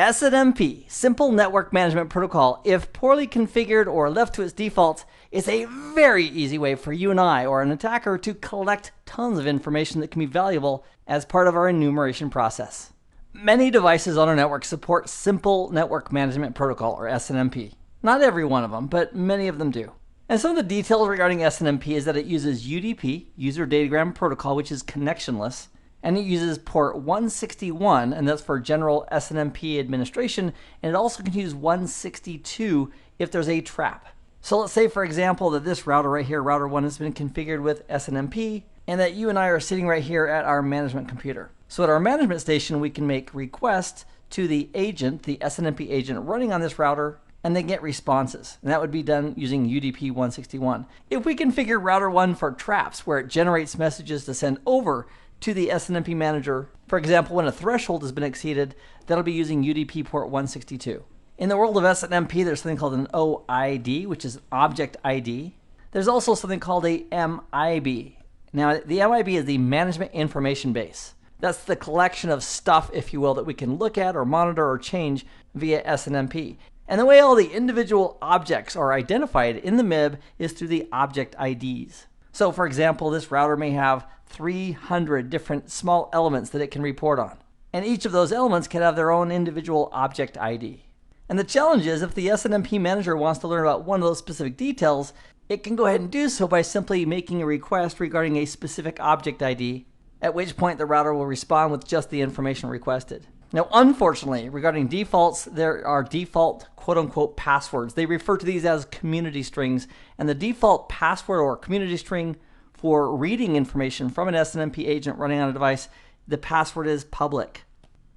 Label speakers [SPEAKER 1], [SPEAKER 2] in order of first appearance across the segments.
[SPEAKER 1] SNMP, Simple Network Management Protocol, if poorly configured or left to its defaults, is a very easy way for you and I, or an attacker, to collect tons of information that can be valuable as part of our enumeration process. Many devices on our network support Simple Network Management Protocol, or SNMP. Not every one of them, but many of them do. And some of the details regarding SNMP is that it uses UDP, User Datagram Protocol, which is connectionless, and it uses port 161, and that's for general SNMP administration, and it also can use 162 if there's a trap. So let's say, for example, that this router right here, router 1, has been configured with SNMP, and that you and I are sitting right here at our management computer. So at our management station, we can make requests to the agent, the SNMP agent running on this router, and then get responses. And that would be done using UDP 161. If we configure router 1 for traps, where it generates messages to send over to the SNMP manager, for example, when a threshold has been exceeded, that'll be using UDP port 162. In the world of SNMP, there's something called an OID, which is Object ID. There's also something called a MIB. Now, the MIB is the Management Information Base. That's the collection of stuff, if you will, that we can look at or monitor or change via SNMP. And the way all the individual objects are identified in the MIB is through the object IDs. So, for example, this router may have 300 different small elements that it can report on. And each of those elements can have their own individual object ID. And the challenge is, if the SNMP manager wants to learn about one of those specific details, it can go ahead and do so by simply making a request regarding a specific object ID, at which point the router will respond with just the information requested. Now, unfortunately, regarding defaults, there are default quote-unquote passwords. They refer to these as community strings, and the default password or community string for reading information from an SNMP agent running on a device, the password is public.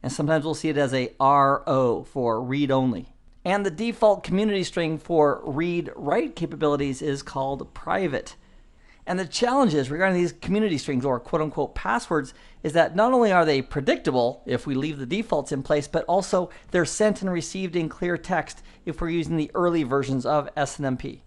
[SPEAKER 1] And sometimes we'll see it as a RO for read only. And the default community string for read-write capabilities is called private. And the challenges regarding these community strings, or quote-unquote passwords, is that not only are they predictable if we leave the defaults in place, but also they're sent and received in clear text if we're using the early versions of SNMP.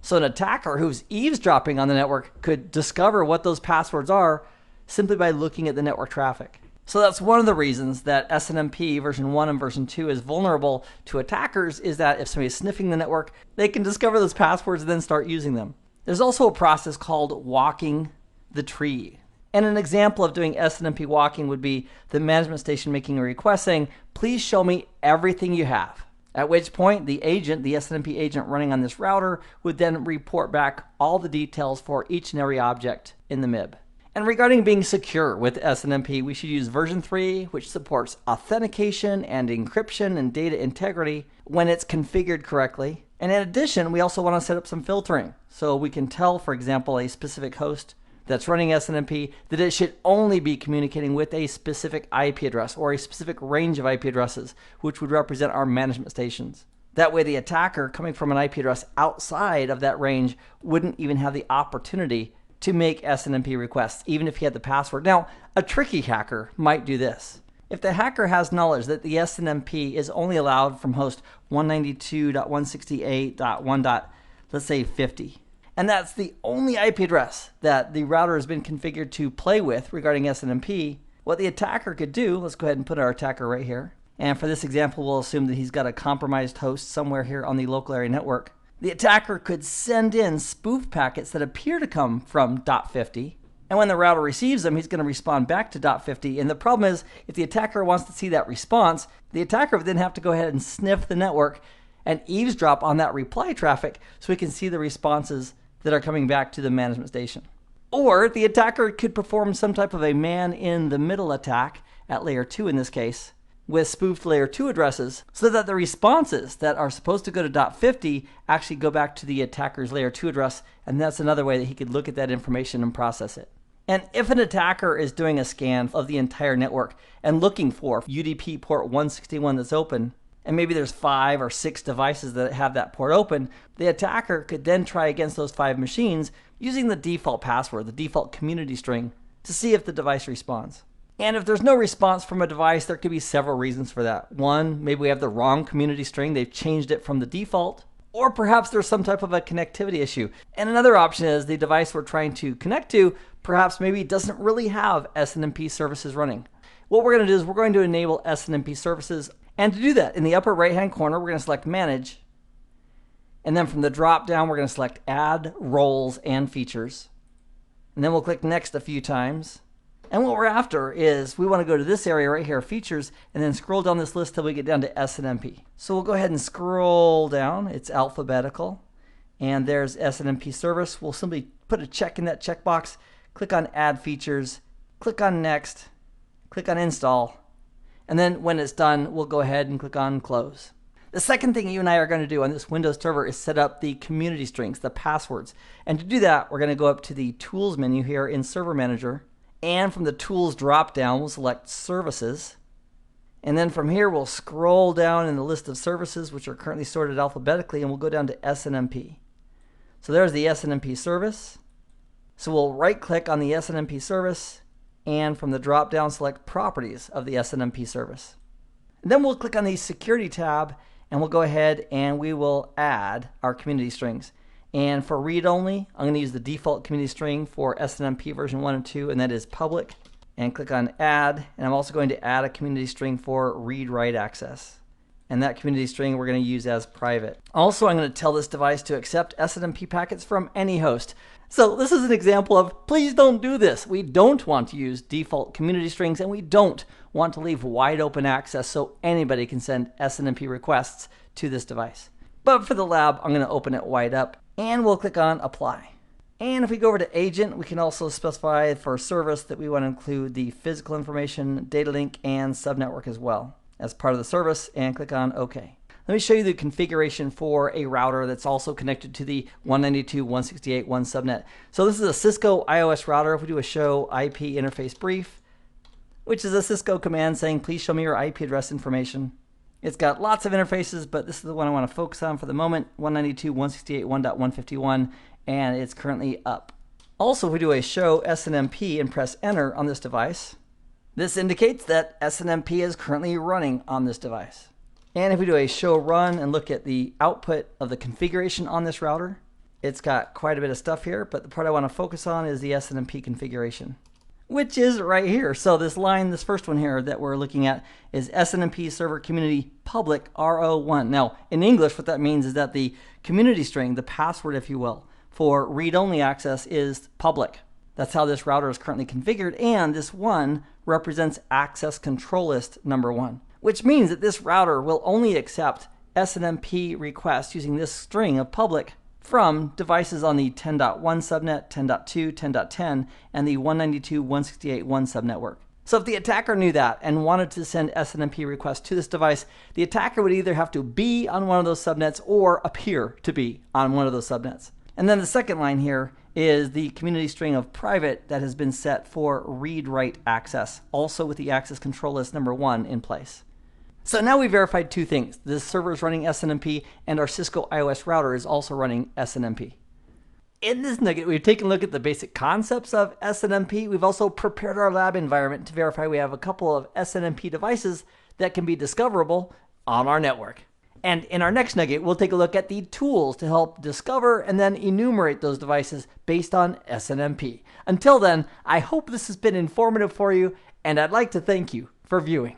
[SPEAKER 1] So an attacker who's eavesdropping on the network could discover what those passwords are simply by looking at the network traffic. So that's one of the reasons that SNMP version 1 and version 2 is vulnerable to attackers, is that if somebody's sniffing the network, they can discover those passwords and then start using them. There's also a process called walking the tree. And an example of doing SNMP walking would be the management station making a request saying, please show me everything you have. At which point the agent, the SNMP agent running on this router, would then report back all the details for each and every object in the MIB. And regarding being secure with SNMP, we should use version 3, which supports authentication and encryption and data integrity when it's configured correctly. And in addition, we also want to set up some filtering. So we can tell, for example, a specific host that's running SNMP that it should only be communicating with a specific IP address or a specific range of IP addresses, which would represent our management stations. That way the attacker coming from an IP address outside of that range wouldn't even have the opportunity to make SNMP requests, even if he had the password. Now, a tricky hacker might do this. If the hacker has knowledge that the SNMP is only allowed from host 192.168.1. Let's say 50, and that's the only IP address that the router has been configured to play with regarding SNMP, what the attacker could do, let's go ahead and put our attacker right here. And for this example, we'll assume that he's got a compromised host somewhere here on the local area network. The attacker could send in spoof packets that appear to come from .50. And when the router receives them, he's going to respond back to .50. And the problem is, if the attacker wants to see that response, the attacker would then have to go ahead and sniff the network and eavesdrop on that reply traffic so we can see the responses that are coming back to the management station. Or the attacker could perform some type of a man-in-the-middle attack, at layer 2 in this case, with spoofed layer 2 addresses, so that the responses that are supposed to go to .50 actually go back to the attacker's layer 2 address, and that's another way that he could look at that information and process it. And if an attacker is doing a scan of the entire network and looking for UDP port 161 that's open, and maybe there's 5 or 6 devices that have that port open, the attacker could then try against those 5 machines using the default password, the default community string, to see if the device responds. And if there's no response from a device, there could be several reasons for that. One, maybe we have the wrong community string, they've changed it from the default, or perhaps there's some type of a connectivity issue. And another option is the device we're trying to connect to perhaps maybe doesn't really have SNMP services running. What we're going to do is we're going to enable SNMP services, And to do that, in the upper right-hand corner, we're going to select Manage. And then from the drop-down, we're going to select Add Roles and Features. And then we'll click Next a few times. And what we're after is we want to go to this area right here, Features, and then scroll down this list till we get down to SNMP. So we'll go ahead and scroll down. It's alphabetical. And there's SNMP Service. We'll simply put a check in that checkbox, click on Add Features, click on Next, click on Install, and then when it's done, we'll go ahead and click on Close. The second thing you and I are going to do on this Windows server is set up the community strings, the passwords. And to do that, we're going to go up to the Tools menu here in Server Manager. And from the Tools drop-down, we'll select Services. And then from here, we'll scroll down in the list of services, which are currently sorted alphabetically, and we'll go down to SNMP. So there's the SNMP service. So we'll right-click on the SNMP service, and from the drop-down, select Properties of the SNMP service. And then we'll click on the Security tab, and we'll go ahead and we will add our community strings. And for read-only, I'm going to use the default community string for SNMP version 1 and 2, and that is public. And click on Add, and I'm also going to add a community string for read-write access. And that community string we're going to use as private. Also, I'm going to tell this device to accept SNMP packets from any host. So this is an example of, please don't do this. We don't want to use default community strings, and we don't want to leave wide open access so anybody can send SNMP requests to this device. But for the lab, I'm going to open it wide up, and we'll click on Apply. And if we go over to Agent, we can also specify for service that we want to include the physical information, data link, and subnetwork as well as part of the service, and click on OK. Let me show you the configuration for a router that's also connected to the 192.168.1 subnet. So this is a Cisco IOS router. If we do a show IP interface brief, which is a Cisco command saying, please show me your IP address information. It's got lots of interfaces, but this is the one I want to focus on for the moment, 192.168.1.151, and it's currently up. Also, if we do a show SNMP and press enter on this device, this indicates that SNMP is currently running on this device. And if we do a show run and look at the output of the configuration on this router, it's got quite a bit of stuff here, but the part I want to focus on is the SNMP configuration, which is right here. So this line, this first one here that we're looking at is SNMP server community public RO1. Now, in English, what that means is that the community string, the password, if you will, for read-only access is public. That's how this router is currently configured, and this 1 represents access control list number 1, which means that this router will only accept SNMP requests using this string of public from devices on the 10.1 subnet, 10.2, 10.10, and the 192.168.1 subnetwork. So if the attacker knew that and wanted to send SNMP requests to this device, the attacker would either have to be on one of those subnets or appear to be on one of those subnets. And then the second line here is the community string of private that has been set for read-write access, also with the access control list number 1 in place. So now we verified two things. This server is running SNMP, and our Cisco IOS router is also running SNMP. In this nugget, we've taken a look at the basic concepts of SNMP. We've also prepared our lab environment to verify we have a couple of SNMP devices that can be discoverable on our network. And in our next nugget, we'll take a look at the tools to help discover and then enumerate those devices based on SNMP. Until then, I hope this has been informative for you, and I'd like to thank you for viewing.